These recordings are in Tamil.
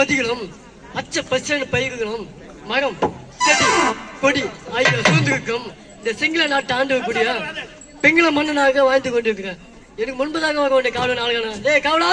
நதிகளும் பச்சை பச்சை பயிர்களும் மரம் செடி கொடி ஆகிய சூழ்ந்திருக்கும் இந்த சிங்கள நாட்டை ஆண்டு கூடிய பெங்கள மன்னனாக வாழ்ந்து கொண்டிருக்கிறேன். எனக்கு முன்பதாக வர வேண்டிய காவலன் ஆளுகனா டேய் காவலா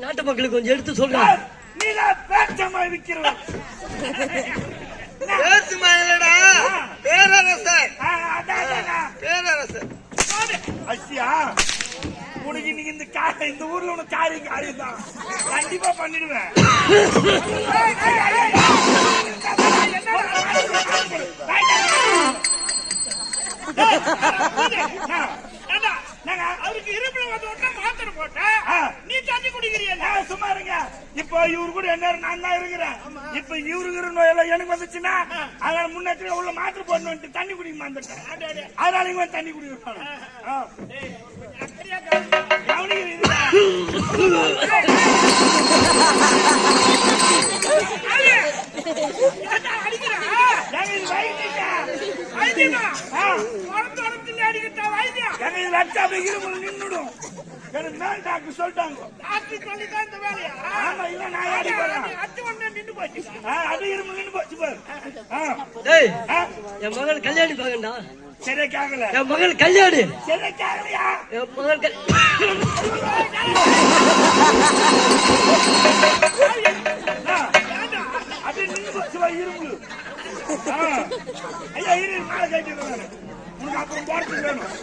நாட்டு மக்களுக்கு கொஞ்சம் எடுத்து சொல்றேன். உனக்கு இன்னைக்கு இந்த ஊர்ல உனக்கு காரியம் தான் கண்டிப்பா பண்ணிடுவேன். அவருக்கு இருப்புல மாத்திரை போட்ட நீ தண்ணி குடிக்கிறீங்க சும்மா இருங்க. இப்போ இவரு கூட என்ன நான் தான் இருக்கிறேன். இப்ப இவருங்கிற நோயெல்லாம் எனக்கு வந்துச்சுன்னா அதனால முன்னேற்ற உள்ள மாத்திரை போடணும் தண்ணி குடிக்க வந்துட்டேன். அதனால இவங்க தண்ணி குடிக்க நின்னுடும் மேல் டாக்டர் சொல்லிட்டாங்க. என் மகள் கல்யாணி பாக்கண்டா சரியா கேக்கல. என் மகள் கல்யாணி சரியா கேக்கலையா? என் மகள் அப்படி நின்று போச்சுவா இரும்பு. ஐயா இரு மேல கேட்டு உனக்கு அப்புறம் போறது வேணும்.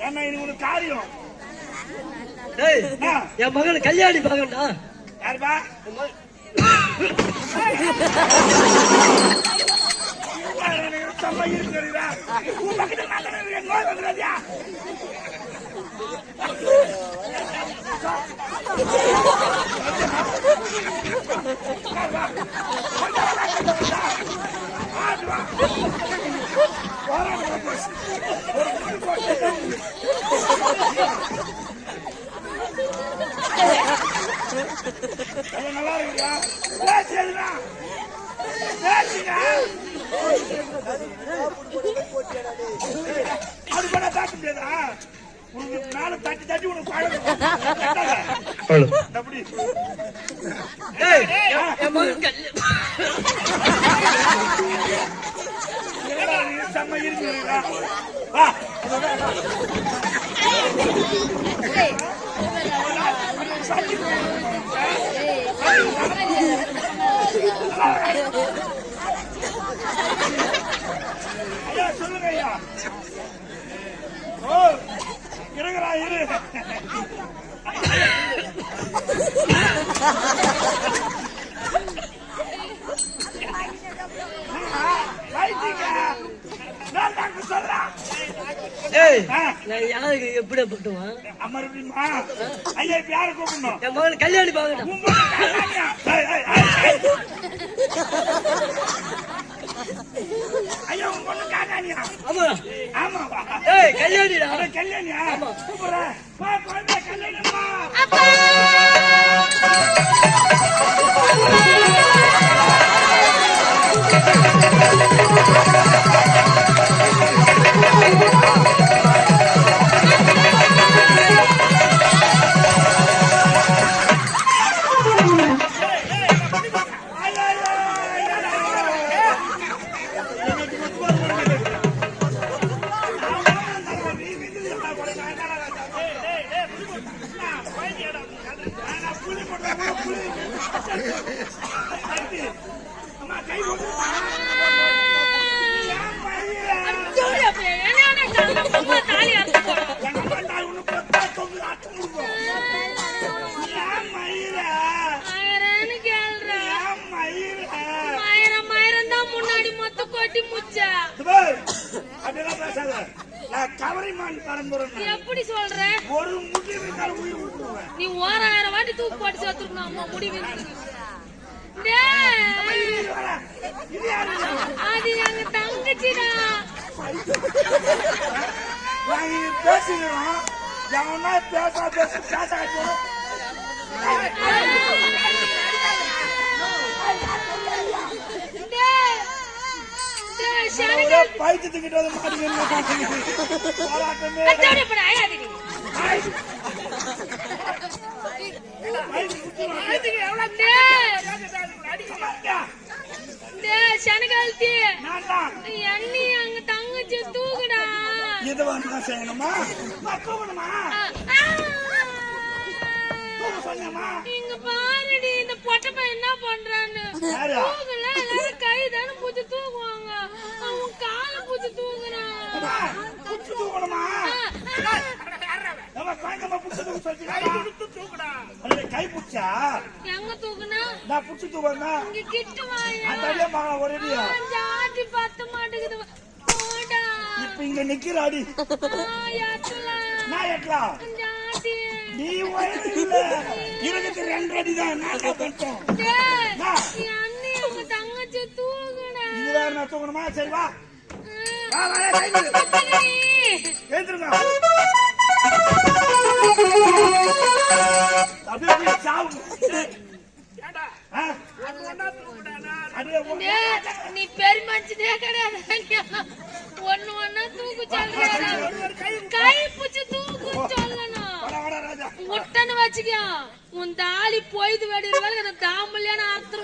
ஏன்னா இது ஒரு காரியம். என் மகள் கல்யாணி பாக்கண்டா. யாருப்பா? சம்மா இருக்கிறா உன் பக்கத்துல நான் நோய் வந்துடாதியா? நல்லா இருக்குயா பேசுறா பேசுங்க. அது கூட தாக்க முடியாதா? உனக்கு நாலு தட்டி தட்டி உனக்கு அப்படி செம்ம இருக்கிறீங்களா? ஐயா சொல்லுங்க ஐயா. ஓ இருக்கிறா இரு. யாருக்கு எப்படி பட்டுவான் அமர்விமா? ஐயா இப்ப யாரு கூப்பிடணும்? என் மகன் கல்யாணி பாக்கணும். ஐயா உங்க பொண்ணு காக்கானியா? ஆமா ஆமாவா? கல்யாணிடா. கல்யாணியா? கூப்பிடுறேன் கல்யாணிமா. நண்பர் எப்படி சொல்ற? ஒரு முடி இருந்தாலும் உயிர் விட்டுருவேன். நீ 1000 வாட்டி தூக்கு போட்டு சேர்த்துருக்கணும் அம்மா முடி விரிச்சு. அது எங்க தங்கச்சிடா. நாங்க பேசுகிறோம் எவனா பேசாது பைத்தியத்துக்கிட்ட எண்ணி அங்க தங்கச்சி தூக்குடா. இது வந்து செய்யணுமா தூக்கணுமா? இங்க பாருடி இந்த பொட்டப்ப என்ன பண்றான்னு. தூக்கல எல்லாரும் கை தானே பூச்சி தூக்குவாங்க. அவன் கால பூச்சி தூக்குறான். தூக்கணுமா? கை புடிச்சா எங்க தூக்குனா? நான் புடிச்சு தூக்குறேன்னா இங்க கிட்ட வாயா. அதே மகன் ஒரேடியா ஜாதி பத்த மாட்டேங்குது. போடா. இப்ப இங்க நிக்கிறாடி. நான் எட்லாம் ஜாதி நீ இல்ல இருபத்தி 2 அடி தான். நான் பண்ணிட்டோம். அண்ணி உங்க தங்கச்சி தூக்குடா. இதுதான் நான் தூக்கணுமா? சரி வா எழுந்துருங்க. அப்படியே சாவு. நீ பெருமனுஷனே கிடையாது. ஒண்ணு ஒண்ணா தூக்கு சொல்ற. கை பிடிச்சு தூக்கு சொல்லணும். முட்டன்னு வச்சுக்க. உன் தாலி போய்து வேண்டிய வேலை தாமல்யான அர்த்தம்.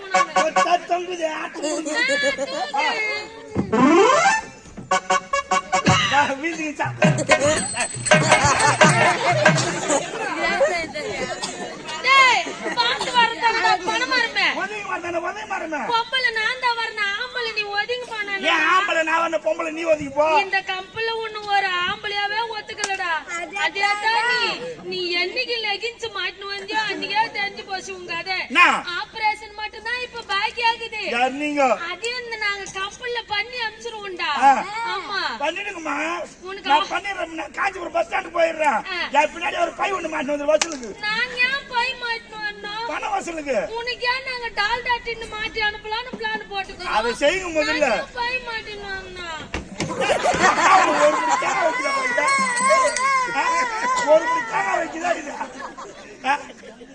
பொம்பளை நான் தான் வரணும். ஆம்பளை நீ ஒதுங்கி போன. ஆம்பளை நான் வந்து பொம்பளை நீ ஒதுங்கி போ. இந்த கம்பெனில ஒண்ணு ஒரு ஆம்பளையாவே ஒத்துக்கலடா. அதேதான் நீ என்னைக்கு லெகின்ஸ் மாட்டினு வந்தியோ அன்னைக்கே தெரிஞ்சு போச்சு உங்க கதை. ஆபரேஷன் மட்டும் தான் இப்ப பாக்கி ஆகுது. அதே நாங்க கம்பெனில பண்ணி அனுப்பிச்சிருவோம்டா. ஆமா பண்ணிடுங்கம்மா. நான் பண்ணிடுறேன். நான் காஞ்சிபுரம் பஸ் ஸ்டாண்ட் போயிடுறேன். பின்னாடி ஒரு பை ஒண்ணு மாட்டினு வந்து வசூலுக்கு. நான் ஏன் பை மாட்டினு வரணும்? பண வசூலுக்கு. உனக்கு ஏன் நாங்க டால்டா டின்னு மாட்டி அனுப்பலாம்னு பிளான் போட்டுக்கோம். அதை செய்யுங்க முதல்ல. பை மாட்டினு வரணும். ஒரு மணி தேங்காய் வைக்குதா இது?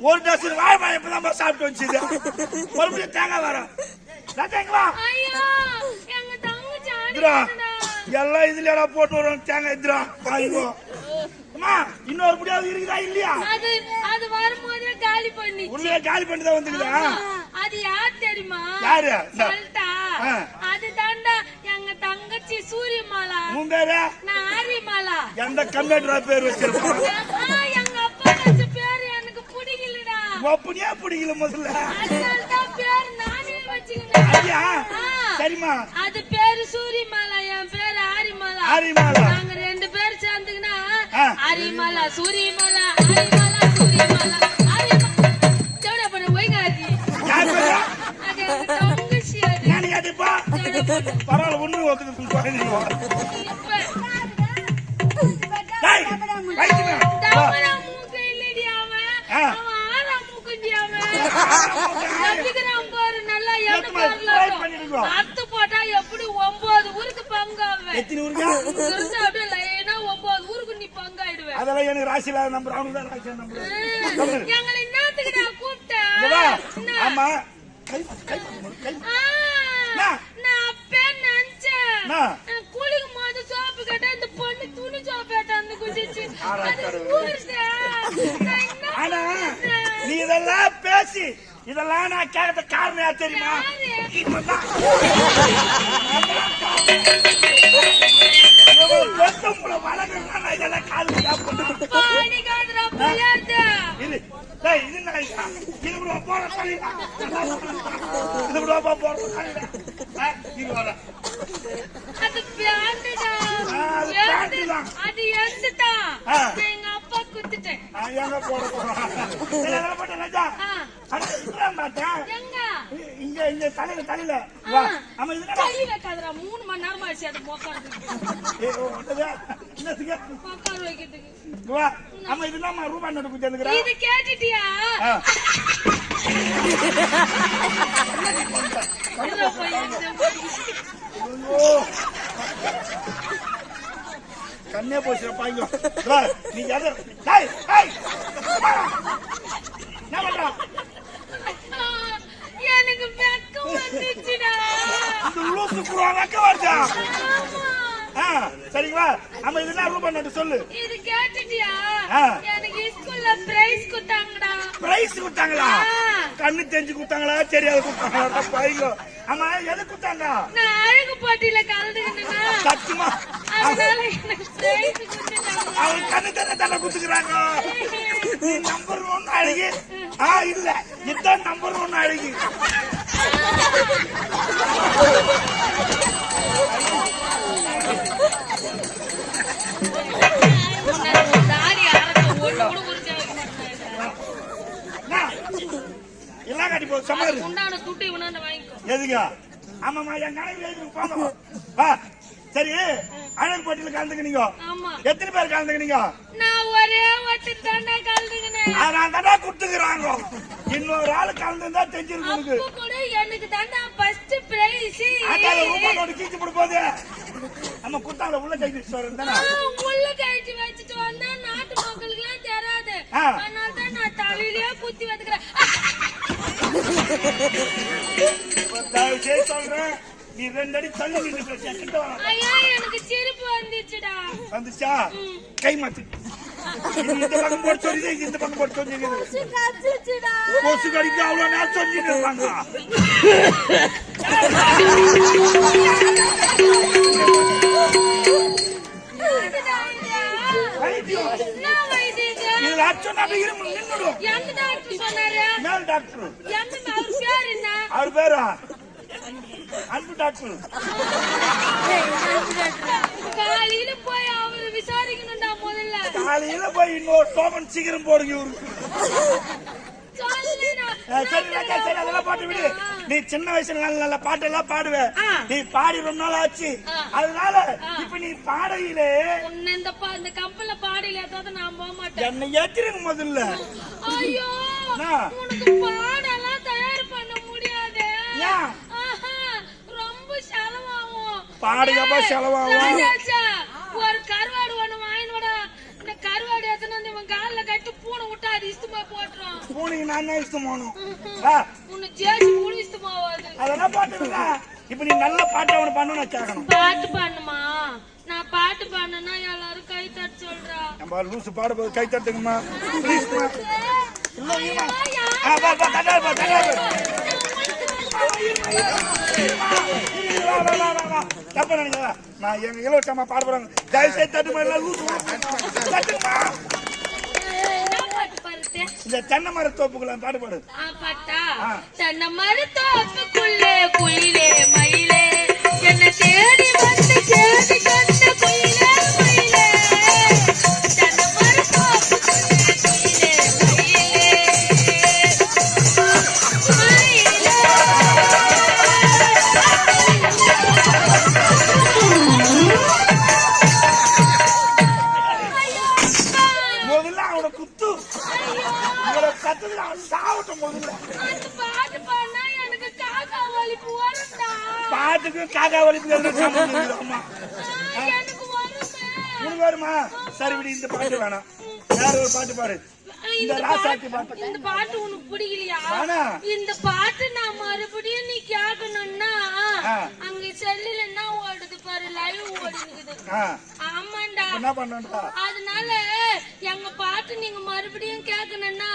ஒரு டசன் வாழைப்பழம் இப்பதான் சாப்பிட்டு வச்சுது. மறுபடியும் தேங்காய் வரும். எல்லாம் இதுல போட்டு வரும் தேங்காய் இதுரா வாங்கிக்கோ. இன்னொரு முடியாது இருக்குதா இல்லையா? அது வரும்போதே காலி பண்ணி உள்ளே காலி பண்ணி தான் வந்துக்குதா? அது யார் தெரியுமா? யாரு? சொல்லிட்டா. அது தாண்டா எங்க தங்கச்சி சூரியமாலா. உன் பேரு? நான் ஆரியமாலா. எந்த கம்ப்யூட்டர் பேர் வச்சிருப்பான்? எங்க அப்பா வச்ச பேரு எனக்கு பிடிக்கலடா. அப்படியே பிடிக்கல முதல்ல. அதனாலதான் பேர் நானே வச்சுக்கிட்டேன். ஐயா சரிமா. அது பேரு சூரியமாலா, என் பேரு ஆரியமாலா. ஆரியமாலா. நாங்க 2 பேர் சேர்ந்துக்கினா ஆரியமாலா சூரியமாலா ஆரியமாலா சூரியமாலா ஆரியமாலா. தேவடா பண்ண ஒய்காதி. அது எங்க தங்கச்சி. அது நான் கேட்டப்பா பரவாயில்ல ஒண்ணு ஒத்துக்கு சொல்றீங்க. மூக்கு இல்லடி அவன். அவன் 6ஆம் மூக்குண்டி அவன். நம்பிக்கிறான் பாரு நல்லா. அத்து போட்டா எப்படி 9 ஊருக்கு பங்காவேன். எத்தனை ஊருக்கு? அப்படியே லைனா 9 ஊருக்கு நீ பங்காயிடுவேன். அதெல்லாம் எனக்கு ராசியில நம்பர். அவனுக்கு தான் ராசியா நம்பர். எங்களை என்னத்துக்கு நான் கூப்பிட்டேன்? ஆமா நான் அப்பே நினைச்சேன். குளிக்கும் போது சோப்பு கேட்டா இந்த பொண்ணு துணி சோப்பு அந்த குடிச்சு. ஆனா நீ இதெல்லாம் பேசி இதெல்லாம் நான் கேட்கற காரணம் தெரியுமா? இதெல்லாம் காலு அது எடுத்துட்டான். எங்க அப்பா குத்துட்டேன். எங்க போட போறோம்? இங்க தலையில வா. ஆமா இது கை வைக்காதடா 3 மணி நேரமா ஆச்சு அது உட்கார்றதுக்கு. என்னதுங்க உட்கார வைக்கிறதுக்கு. வா. ஆமா இது நம்ம ரூபா நோட்டு குத்திங்கறா. இது கேட்டிட்டியா? கண்ணே போச்சு பாய்ங்க. வா நீ யாரு? டேய் டேய். என்ன பண்ற? எனக்கு வெக்கம் வந்துச்சுடா. இந்த லூசு குறானக்க வரடா. சரிங்களா? ஆமா இதெல்லாம் ரூபா நோட்டு சொல்லு. இது கேட்டிட்டியா? எனக்கு ஸ்கூல்ல பிரைஸ் குத்தாங்கடா. பிரைஸ் குத்தாங்களா? கண்ணு தெரிஞ்சு குத்தாங்களா? தெரியாத குத்தாங்களா? பாய்ங்க. ஆமா எது குத்தாங்க? நான் அழகு போட்டியில கலந்துக்கிட்டேனா? சத்தியமா. அதனால எனக்கு பிரைஸ் குத்திட்டாங்க. அவங்க கண்ணு தர குத்துக்குறாங்க. நீ நம்பர் 1 அழகு. இல்ல இதான் நம்பர் 1 அழகு. எல்லாம் கட்டி போ சமாளி. உண்டான துட்டு இவனாண்ட வாங்கிக்கோ. எதுங்க? ஆமாமா என் கணக்கு எழுதி போங்க. வா சரி அழகு போட்டியில கலந்துக்கினீங்க. ஆமா. எத்தனை பேர் கலந்துக்கினீங்க? நான் ஒரே ஒருத்தர் தானே கலந்துக்கினேன். நான் தானே குடுத்துக்கிறாங்க. இன்னொரு ஆளு கலந்துதான் தெரிஞ்சிருக்கு உனக்கு. அப்போ கூட எனக்கு தானே ஃபர்ஸ்ட் பிரைஸ். அதால ரூபா நோட்டு கீச்சு போடு போதே. நம்ம குத்தால உள்ள கை வச்சு வரேன்டா. உள்ள கைச்சு வச்சிட்டு வந்தா நாட்டு மக்களுக்கு எல்லாம் தெரியாது. அதனால தான் நான் தலையிலே குத்தி வந்துக்கிறேன். நான் ஜெய் சொல்றேன். நீ 2 அடி தள்ளி நின்னு கிட்ட வா. ஐயா எனக்கு சிரிப்பு வந்துச்சுடா. வந்துச்சா? கை மாத்து. இந்த பக்கம் போட்டு சொல்லி இந்த பக்கம் போட்டு சொல்லி. கொசு கடிச்சுடா. கொசு கடிக்கு அவ்வளவு நேரம் சொல்லி நிப்பாங்க. இது அச்சம் நான் இருமு நின்னுடும். எந்த டாக்டர் சொன்னாரு? மேல் டாக்டர். எந்த அவர் பேர் என்ன? அவர் பேரா? அன்பு டாக்டர். காலையில போய் அவரை விசாரிக்கணும்டா முதல்ல. காலையில போய் இன்னொரு டோமன் சீக்கிரம் போடுங்க இவருக்கு. சரி அதெல்லாம் பாட்டு விடு. நீ சின்ன வயசுல நல்ல பாட்டெல்லாம் பாடுவ. நீ பாடி ரொம்ப நாள் ஆச்சு. அதனால இப்ப நீ பாடையிலே இந்த கம்பெனில பாடையில ஏதாவது நான் போக மாட்டேன். என்னை ஏத்திருங்க முதல்ல. ஐயோ உனக்கு பாடெல்லாம் தயார் பண்ண முடியாது. ரொம்ப செலவாகும். பாடையப்பா செலவாகும். ஒரு கருவாடு ஒண்ணு வாங்கினோட இந்த கருவாடு எத்தனை வந்து இவன் கால்ல கட்டு பூனை விட்டா அது இஷ்டமா போட்டுரும். பூனைக்கு நான் இஷ்டம் போகணும். உன்னை ஜேசி பூனை இஷ்டமாவாது. அதெல்லாம் பாட்டுல இப்ப நீ நல்ல பாட்டு அவனை பண்ணு கேட்கணும். பாட்டு பண்ணுமா? நான் பாட்டு பண்ணனா எல்லாரும் கை தட்ட சொல்றா. நம்ம லூசு பாடும்போது கை தட்டுங்கம்மா ப்ளீஸ்மா. தப்ப நினைக்கிறா நான் எங்க இலவசமா பாட போறாங்க. தயவுசெய்து தட்டுமா எல்லாம் லூசு தட்டுமா. இந்த தென்னை மர தோப்புக்குள்ள பாடு பாடு. தென்னை மர தோப்புக்குள்ளே குயிலே மயிலே என்ன தேடி வந்து தேடி கண்ட குயிலே மயிலே. தென்னை மர தோப்புக்குள்ளே குயிலே மயிலே முதல்ல அவனை குத்து. கத்துக்கு அவன் சாவட்டும் முதல்ல. பாட்டுக்கு காக்கா வலிப்பு வருமா? சரி விடு இந்த பாட்டு வேணாம். வேற ஒரு பாட்டு பாடு. இந்த ராசாத்தி பாட்டு. இந்த பாட்டு உனக்கு பிடிக்கலையா? இந்த பாட்டு நான் மறுபடியும் நீ கேட்கணும்னா அங்க செல்லுல என்ன ஓடுது பாரு, லைவ் ஓடுது. ஆமாண்டா. என்ன பண்ணா? அதனால எங்க பாட்டு நீங்க மறுபடியும் கேட்கணும்னா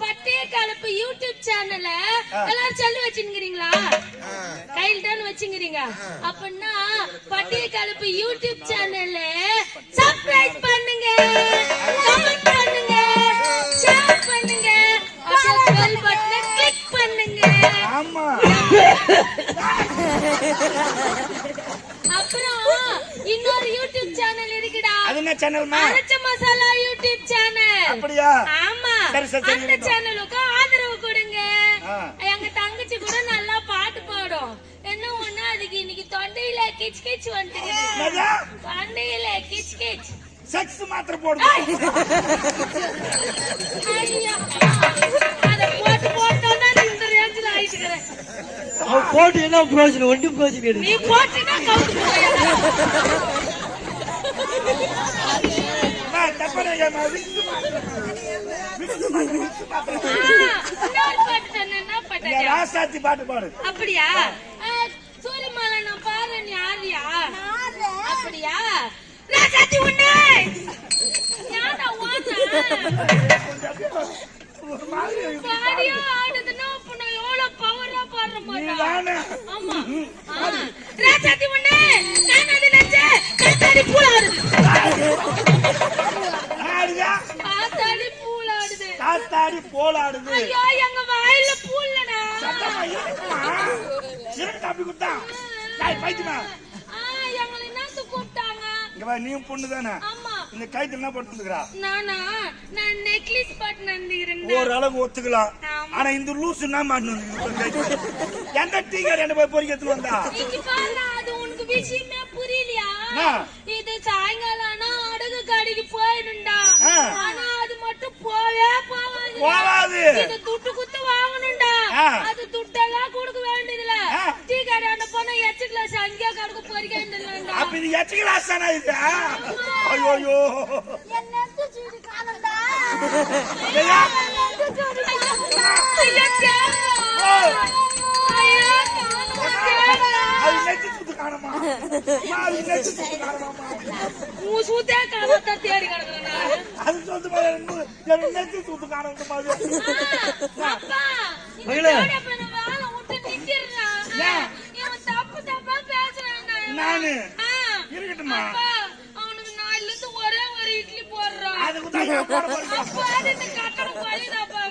பட்டிய கலப்பு யூடியூப் சேனல எல்லாரும் செல்லு வச்சுக்கிறீங்களா? கையில் தான் வச்சுக்கிறீங்க. அப்படின்னா பட்டிய கலப்பு யூடியூப் சேனல்ல சப்ஸ்கிரைப் பண்ணுங்க, கமெண்ட் பண்ணுங்க, ஷேர் பண்ணுங்க, பெல் பட்டனை கிளிக் பண்ணுங்க. ஆமா. அப்புறம் இன்னொரு யூடியூப் சேனல் இருக்குடா. அது என்ன சேனல்மா? அரைச்ச மசாலா யூடியூப் சேனல். அப்படியா? ஆமா. சரி சரி. அந்த சேனலுக்கு ஆதரவு கொடுங்க. எங்க தங்கச்சி கூட நல்லா கிச் கிச் வந்துருக்குது. என்னது? தொண்டையில கிச் கிச். செக்ஸ் மாத்திரை போடுது. ஐயா, அத போட்டோன்னா நீ இந்த ரேஞ்சில ஆயிட்டுக்கிறேன். அவன் போட்டு என்ன பிரயோஜனம்? ஒன்றும் பிரயோஜனம் கிடையாது. நீ போட்டுனா கவுத்து போயா. நான் தப்பனே ஏமா விக்ஸ் மாத்திரை. இன்னொரு பாட்டு சொன்ன என்ன பாட்டு? ராசாத்தி பாட்டு பாடு. அப்படியா? சூரியமாலா நான் பாரு, நீ ஆறியா? அப்படியா? ராசாத்தி உன்னை யாரா ஓடுற? பாடியா ஆடுதுன்னா அப்ப நான் எவ்வளவு பவரா பாடுற மாதிரி. ஆமா. ராசாத்தி உன்னை காணாது நெஞ்சே காத்தாடி பூலாடுது. காத்தாடி பூலாடுது. காத்தாடி போலாடுது. ஐயோ எங்க வாயில பூல்லடா. தப்பி குத்தா பைத்தியமா எங்களை என்னத்து கூப்பிட்டாங்க? நீயும் பொண்ணு தானே? ஆமா. இந்த கைத்துல என்ன போட்டுக்கிறா? நான் நெக்லஸ் பாட்டு நந்திக்கிறேன். ஓரளவு ஒத்துக்கலாம். ஆனா இந்த லூசு என்ன மாட்டணும்? எந்த டீக்கர் என்ன போய் பொறிக்க எடுத்துட்டு வந்தா? இங்க பாரு, அது உனக்கு விஷயமே புரியலையா? இது சாயங்காலம் ஆனா அடகு கடைக்கு போயிடுண்டா. ஆனா அது மட்டும் போவே போவாது. இது துட்டு குத்து வாங்கணும்டா. அது துட்டெல்லாம் கொடுக்க வேண்டியதுல டீ கடையாண்ட போனா எச்சு கிளாஸ் அங்கேயே கடுக்க பொறிக்க வேண்டியதுல. அப்ப இது எச்சு கிளாஸ் தானே இது? ஐயோ காணமா தேடி கிடக்குறேன். அது சொல்லிட்டு நெச்சு சூத்து காணும் நானு இருக்கட்டுமா? அவனுக்கு நாலுல இருந்து ஒரே ஒரு இட்லி போடுறான்.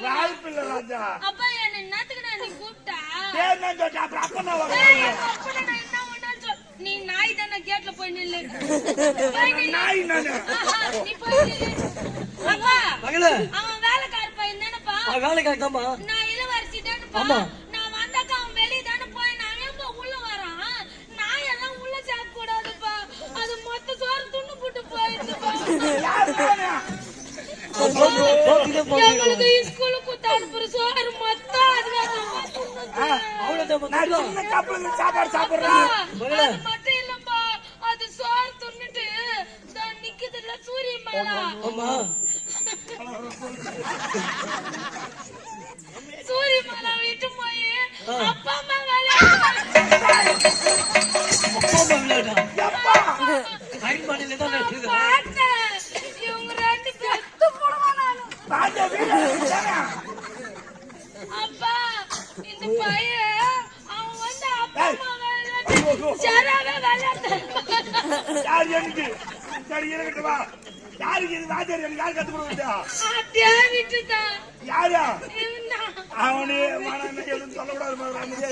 வாய்ப்பு இல்ல ராஜா. அப்பா என்ன என்னத்துக்கு நீ கூப்பிட்டா? நீ நாய் தானே, கேட்ல போய் நில்லு. நாய் நானு. நீ போய் நில்லு. அப்பா அவன் வேலைக்கார பையன் தானப்பா? வேலைக்காரன் தான்மா. நான் இளவரசி தானப்பா. நான் வந்தாக்கா அவன் வெளியே தானே போய் நான் ஏன் உள்ள வரான்? நாய் எல்லாம் உள்ள சேர்க்க கூடாதுப்பா. அது மொத்த சோறு துண்ணு போட்டு போயிருந்துப்பா. எங்களுக்கு ஸ்கூலுக்கு அனுப்புற சோறு மொத்தம் சாப்பாடு சாப்பிடுறேன். அது மட்டும் இல்லப்பா, அது சோறு துண்ணுட்டு நிக்குதுல்ல சூரியமாலா. சூரியமாலா விட்டு போய் அப்பா அம்மா இவங்க ரெண்டு பேத்து அப்பா. இந்த பையன் அவன் வந்து அப்பா அம்மா சராவே விளையாடுறான். யாரு எனக்கு சரி இருக்கட்டுமா? யாருக்கு இது வாத்தியார் எனக்கு யார் கத்து கொடுத்தா? அப்படியே விட்டுதான். யாரா அவனே மனம் எதுவும் சொல்லக்கூடாது.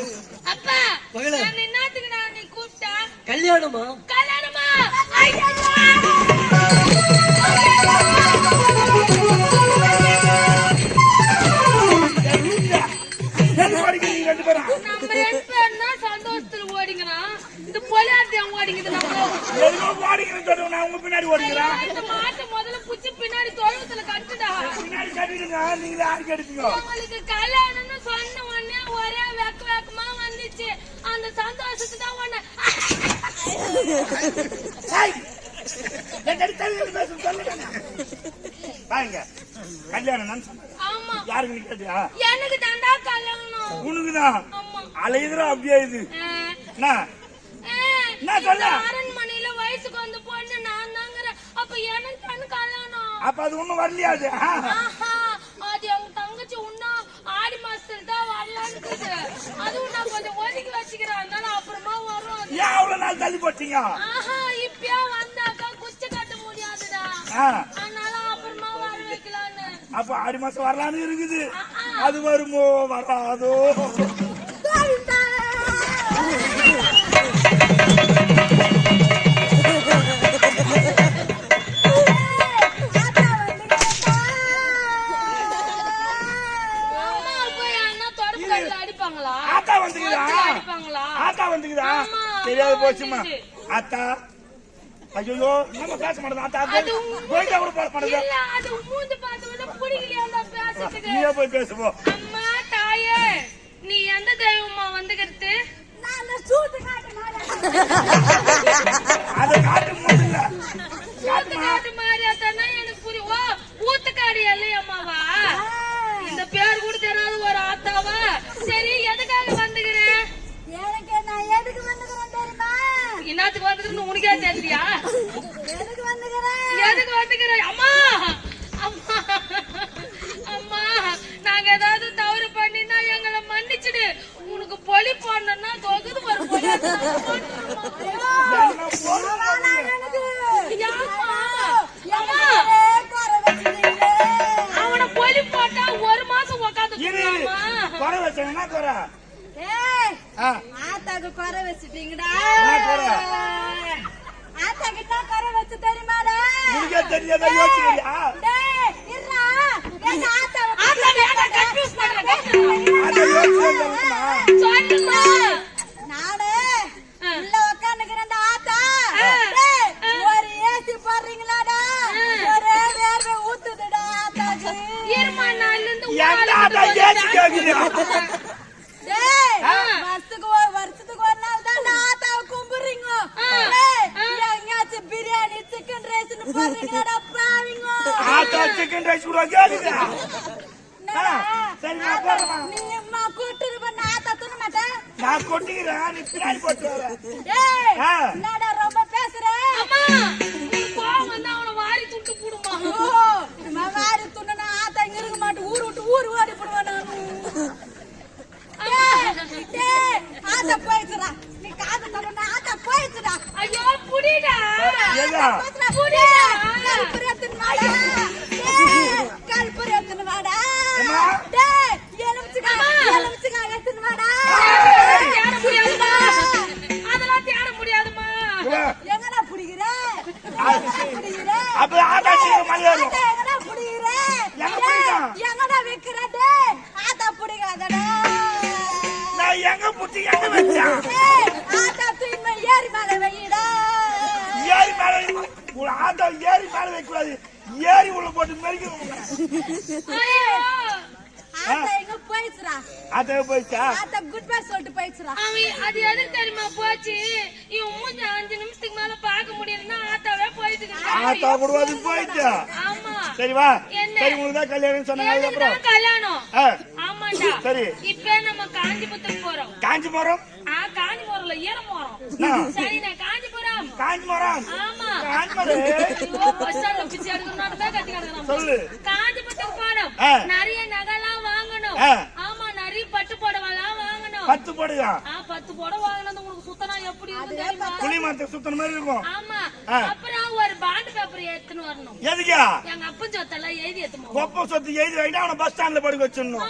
அப்பா நான் என்னத்துக்கு நான் நீ கூப்பிட்டா? கல்யாணமா? கல்யாணமா? நம்ம ரெண்டு பேரும் தான் சந்தோஷத்துல ஓடிங்கிறான். இந்த பொலியாட்டி அவன் ஓடிங்குது. உங்க பின்னாடி ஓடிக்கிறா. இந்த மாட்டை முதல்ல புடிச்சு பின்னாடி தொழுவத்துல கட்டுடா. பின்னாடி கட்டிடுங்க. நீங்க யாருக்கு எடுப்பீங்க? உங்களுக்கு கல்யாணம்னு சொன்ன உடனே ஒரே வேக்கமா வந்துச்சு. அந்த சந்தோஷத்துக்கு தான் ஒண்ணு கல்யாணம். ஆமா யாருக்கு நீ கேட்டியா? எனக்கு தாண்டா கல்யாணம். உனக்குதான் அலையுதுரா அப்படியே இது. அரண்மனையில வயசுக்கு வந்து பொண்ணு நான் தாங்கிற. அப்ப எனக்கு தானே கல்யாணம். அப்ப அது ஒண்ணும் வரலையாது. அது எங்க தங்கச்சி இன்னும் ஆடி மாசத்துல தான் வரலான்னு. அதுவும் நான் கொஞ்சம் ஒதுக்கி வச்சுக்கிறேன். அதனால அப்புறமா வரும். ஏன் அவ்வளவு நாள் தள்ளி போட்டீங்க? இப்பயா வந்தாக்கா குச்சி கட்ட முடியாதுடா. அதனால அப்புறமா வர வைக்கலான்னு. அப்ப ஆடி மாசம் வரலான்னு இருக்குது. அது வருமோ வராதோ? ஆத்தா வந்துக்குதா? தெரியாது போச்சுமா. அத்தா ஐயோ நம்ம பேச மாட்டோம் அத்தா கோயிலா கூட போட மாட்டோம் இல்ல அது மூஞ்சி பார்த்தவன புடிக்கலையா நான் பேசிட்டு நீயே போய் பேசுவோம் அம்மா தாயே நீ எந்த தெய்வமா வந்துகிறது நான் சூட்டு காட்டுனால அத காட்டு முடியல ஊத்துக்காடு மாதிரியா தானே எனக்கு புரியும் ஓ ஊத்துக்காடு இல்லையம்மாவா இந்த பேர் கூட தெரியாத ஒரு ஆத்தாவா சரி எதுக்காக வந்துக்கிறேன் எனக்கு நான் எதுக்கு வந்துக்கிறேன் தெரியுமா என்னத்துக்கு வந்துக்கிறேன்னு உனக்கே தெரியலையா எதுக்கு வந்துக்கிறேன் எதுக்கு வந்துக்கிறேன் அம்மா அம்மா அம்மா நாங்க ஏதாவது தவறு பண்ணினா எங்களை மன்னிச்சிடு உனக்கு பொலி போடணும்னா தொகுது ஒரு பொலி அவனை பொலி போட்டா ஒரு மாசம் உக்காந்து குறை வச்சா குறை ஆத்தாக்கு குறை வச்சுட்டீங்கடா என்ன குறை? ஆத்தாக்கு என்ன குறை வச்சு தெரியுமாடா உனக்கே தெரியாத யோசிக்கிறியா டேய் இருடா எங்க ஆத்தாவை கன்ஃபியூஸ் பண்றேன் அத யோசிக்கிறா சொல்லுமா நானு உள்ள உட்காந்துக்கிறேன் ஆத்தா டேய் ஒரு ஏசி போடுறீங்களாடா ஒரே வேர்வை ஊத்துதுடா ஆத்தாக்கு இருமா நாள்ல இருந்து எங்க அத யோசிக்கிறீங்க டேய் வருஷத்துக்கு ஒரு நாள் தான் ஆத்தாவை கும்பிடுறீங்க டேய் எங்கயாச்சும் பிரியாணி சிக்கன் ரைஸ்னு போடுறீங்களாடா பாவிங்க ஆத்தா சிக்கன் ரைஸ் கூட கேளுங்க சரி நான் போறேன் நீ அம்மா கூட்டிட்டு பண்ண ஆத்தா துண மாட்டேன் நான் கொட்டிக்கிறேன் நீ பின்னாடி போட்டு வர ஏய் என்னடா ரொம்ப பேசுற அம்மா நீ கோவம் வந்தா அவனை வாரி துண்டு போடுமா ஓ மவாரி துணனா ஆத்தா இங்க இருக்க மாட்டே ஊர் விட்டு ஊர் ஓடி போடுவான் டேய் ஆத்தா போயிடுறா நீ காது தரணும் ஆத்தா போயிடுறா ஐயோ புடிடா ஏங்க புடிடா கல்புரத்தின் வாடா டேய் கல்புரத்தின் வாடா அம்மா டேய் எலுமிச்சக்காய் எடுத்துன்னு வாடா தேட முடியாதுமா அதெல்லாம் தேட முடியாதுமா எங்கடா புடிக்கிற புடிக்கிற அப்ப ஆத்தா சீக்கிரம் மலையாளம் ஆத்தா எங்கடா புடிக்கிற எங்க புடிக்கிறான்? எங்கடா வைக்கிற டேய் ஆத்தா புடிக்காதடா நான் எங்க புட்டி எங்க வச்சேன் டேய் ஆத்தா தூய்மை ஏறி மேல வைடா ஏறி மேல உள்ள ஆத்தா ஏறி மேல வைக்க கூடாது ஏறி உள்ள போட்டு மெரிக்கணும் ஐயோ ஆத்தா எங்க போயிடுறா அத போயிச்சா ஆத்தா குட் பை சொல்லிட்டு போயிடுறா அவன் அது எதுக்கு தெரியுமா போச்சு இவன் மூஞ்சி 5 நிமிஷத்துக்கு மேல பார்க்க முடியலன்னா ஆத்தாவே போயிட்டு ஆத்தா கூட அது போயிச்சா ஆமா சரி வா என்ன? சரி உங்களுக்கு தான் கல்யாணம் சொன்னாங்க அதுக்கப்புறம் எதுக்குதான் கல்யாணம் ஆ, ஆமாண்டா சரி. இப்ப நம்ம காஞ்சிபுரத்துக்கு போறோம் காஞ்சிபுரம் காஞ்சிபுரம்ல ஈரமோரம் ஆ. சரிண்ணா காஞ்சிபுரம் காஞ்சிபுரம் ஆமா காஞ்சிபுரம் ஐயோ, பஸ் ஸ்டாண்ட்ல பிச்சை எடுக்கணும்னு தான் கத்தி கிடக்குறான். சொல்லு காஞ்சிபுரத்துக்கு போறோம் ஆ. நிறைய நகைலாம் வாங்கணும் ஆ. ஆமா நிறைய பட்டு புடவைலாம் வாங்கணும் 10 போடுங்க 10 புடவை வாங்கினது உங்களுக்கு சுத்தனா எப்படி இருக்கும் தெரியுமா புளி மரத்தை சுத்தன மாதிரி இருக்கும் ஆமா ஆ. அப்புறம் ஒரு பாண்ட் பேப்பர் எடுத்துன்னு வரணும் எதுக்கா எங்க அப்பன் சொத்தெல்லாம் எழுதி எடுத்துமா ஒப்ப சொத்து எழுதி வைட்டா அவனை பஸ் ஸ்டாண்ட்ல படுக்க வச்சிடணும்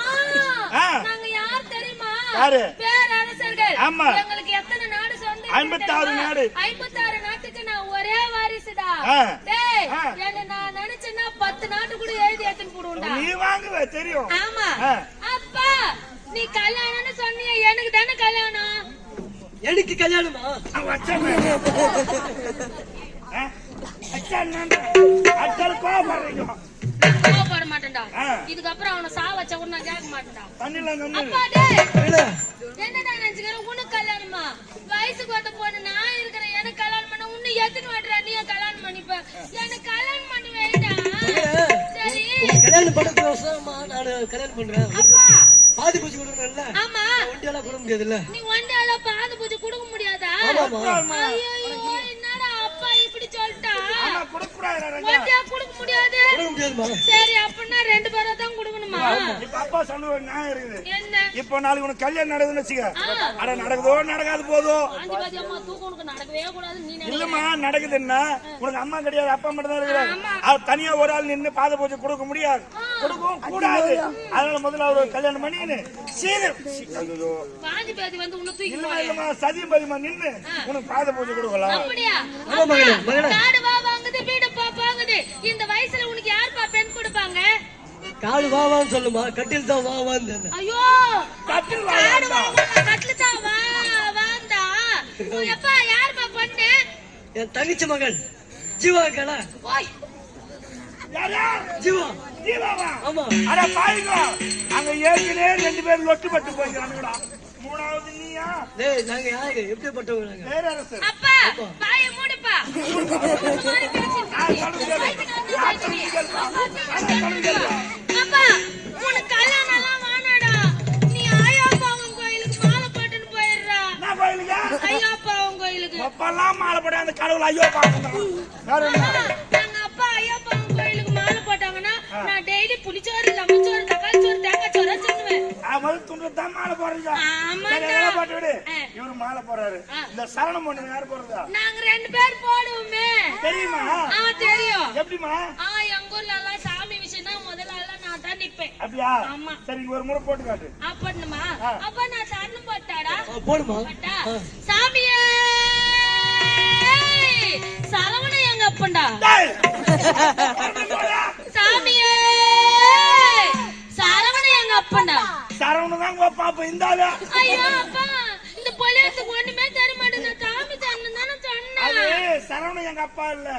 ஆ. நாங்க யார் தெரியுமா யாரு? பேரரசர்கள் ஆமா. எங்களுக்கு எத்தனை நாடு சொந்தம் 56 நாடு. 56 நாட்டுக்கு நான் ஒரே வாரிசுடா ஆ. டேய் ஆ. என்ன நான் நினைச்சேன்னா 10 நாட்டு கூட எழுதி எடுத்துன்னு போடுவோம்டா நீ வாங்குவ தெரியும் ஆமா ஆ. அப்பா நீ கல்யாணம்னு சொன்னியே எனக்கு தானே கல்யாணம் எனக்கு கல்யாணமா கோவப்பட மாட்டேன்டா ஆ. இதுக்கப்புறம் அவனை சா வச்சா கூட நான் கேட்க மாட்டேன்டா தண்ணில அப்பா டேய் என்ன? என்னடா நினைச்சுக்கிறேன் உனக்கு கல்யாணமா வயசுக்கு வந்த பொண்ணு நான் இருக்கிறேன் எனக்கு கல்யாணம் பண்ண உன்னை எத்தனை வாட்டுறா நீ கல்யாணம் பண்ணிப்ப எனக்கு கல்யாணம் பண்ணி வைடா சரி கல்யாணம் பண்ணதுக்கோசரமா நான் கல்யாணம் பண்றேன் அப்பா பாதி பூச்சி கொடுக்கணும்ல ஆமா ஒண்டியெல்லாம் கொடுக்க முடியாதுல்ல நீ ஒண்டால பாது பூஜை கொடுக்க முடியாதா ஆமாமா. ஐயோ என்னடா அப்பா இப்படி சொல்லிட்டா கொடுக்க கூடாது ஒண்டியா கொடுக்க முடியாது கொடுக்க முடியாதுமா சரி அப்படின்னா 2 பேரா தான் கொடுக்கணுமா இப்ப அப்பா சொன்ன ஒரு நியாயம் இருக்குது என்ன இப்போ நாளைக்கு உனக்கு கல்யாணம் நடக்குதுன்னு வச்சுக்க ஆ. அட நடக்குதோ நடக்காது போதோ அஞ்சு பாதி அம்மா தூக்கம் உனக்கு நடக்கவே கூடாது நீ நினைக்கிற. இல்லம்மா நடக்குதுன்னா உனக்கு அம்மா கிடையாது அப்பா மட்டும் தான் இருக்கிறாரு ஆமா. அவர் தனியா ஒரு ஆள் நின்னு பாத பூஜை கொடுக்க முடியாது கொடுக்கவும் கூடாது அதனால முதல்ல அவர் கல்யாணம் பண்ணின்னு ஐயோ பாதி பாதி வந்து உன்னை தூக்கி இல்லம்மா போடு. இல்லம்மா சதியம் பதிமா நின்னு உனக்கு பாத பூஜை கொடுக்கலாம் அப்படியா ஆமா, மகளே, மகளே. காடு வா வாங்குது வீடு பா பாங்குது இந்த வயசுல உனக்கு யாருப்பா பெண் கொடுப்பாங்க காடு வாவான்னு சொல்லுமா கட்டில் தான் வாவான்னு ஐயோ கட்டில் காடு வா கட்டில தான் வா வாந்தா எப்பா யாருப்பா பொண்ணு என் தங்கச்சி மகன் ஜீவா இருக்கானா யாரா ஜீவா ஜீவாவா ஆமா அட பாருங்க அங்க ஏற்கனவே 2 பேர் லொட்டு பட்டு போய்க்கிறானுங்கடா மூணாவது நீயா டேய் நாங்க யாரு எப்படிப்பட்டவங்க நாங்க பேரரசர் அப்பா வாய மூடுப்பா சும்மாரி அப்பா உனக்கு கல்யாணம் எல்லாம் வானாடா நீ ஐயப்பாவன் கோயிலுக்கு மாலை போட்டுன்னு போயிடுறா நான் கோயிலுக்கு ஐயப்பாவன் கோயிலுக்கு அப்பெல்லாம் மாலை போட அந்த கடவுள் ஐயோ பாக்கணும் எங்க அப்பா ஐயப்பாவன் கோயிலுக்கு மாலை போட்டாங்கன்னா நான் டெய்லி புளிச்சோறு லெமன் சோறு தக்காளி சோறு தேங்காய் சோறு சொல்லுவேன் அவள் துண்டுதான் மாலை போடுறீங்க ஆமாடா போட்டு விடு இவரு மாலை போறாரு இந்த சரணம் பொண்ணு யாரு போடுறதா நாங்க 2 பேர் போடுவோமே தெரியுமா தெரியும் எப்படிமா எங்க ஊர்ல எல்லாம் சாமி விஷயம்னா முதல்ல எல்லாம் நான் தான் நிப்பேன் அப்படியா ஆமா சரி ஒரு முறை போட்டு காட்டு அப்படின்னுமா அப்ப நான் சரணம் போட்டாடா போடுமா போட்டா சாமியே சரவண எங்க அப்பண்டா சாமியே சரவண எங்க அப்பண்டா சரவணன் தான் பாப்பா இந்தால ஐயோ அப்பா இந்த பொலியாத்துக்கு ஒண்ணுமே தெரிய மாட்டேங்குது சாமி சரணம் தானே அது சொன்னேன் சரவணன் எங்க அப்பா இல்ல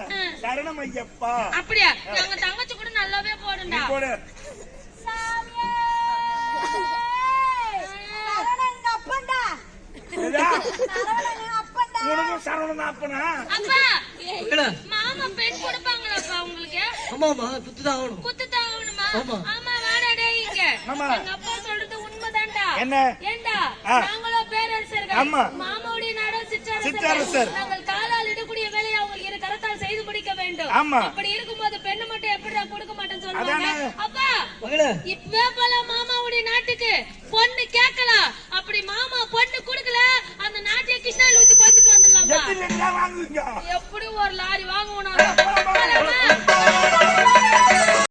சரணம் ஐயப்பா அப்படியா நாங்க தங்கச்சி கூட நல்லாவே போடுண்டா போடு சரவணங்க அப்பன்டா சரவணங்க அப்பன்டா உனக்கும் சரவணன் அப்பனா அப்பா என்ன மாமா பெண் கொடுப்பாங்களாப்பா உங்களுக்கு ஆமாமா குத்துதான் ஆகணும் குத்துதான் ஆகணுமா ஆமா. ஆமா வாடா இங்க ஆமா. எங்க அப்பா சொல்றது உண்மைதான்டா என்ன? ஏண்டா ஆ. நாங்களோ பேரரசர்கள் ஆமா. மாமாவுடைய நாடோ சிற்றரசர். சிற்றரசர் நாங்கள் காலால் இடக்கூடிய வேலையை அவங்க இரு கரத்தால் செய்து முடிக்க வேண்டும் ஆமா. அப்படி இருக்கும்போது பெண்ணு மட்டும் எப்படிடா கொடுக்க மாட்டேன்னு சொல்லுவாங்க அதானே. அப்பா மகளே இப்பவே போல மாமாவுடைய நாட்டுக்கு பொண்ணு கேட்கலாம் அப்படி மாமா பொண்ணு கொடுக்கல அந்த நாட்டையே கிருஷ்ணாவில் ஊத்தி பார்த்துட்டு வந்துடலாம்ப்பா எத்தனை வாங்குவீங்க எப்படி ஒரு லாரி வாங்குவோம்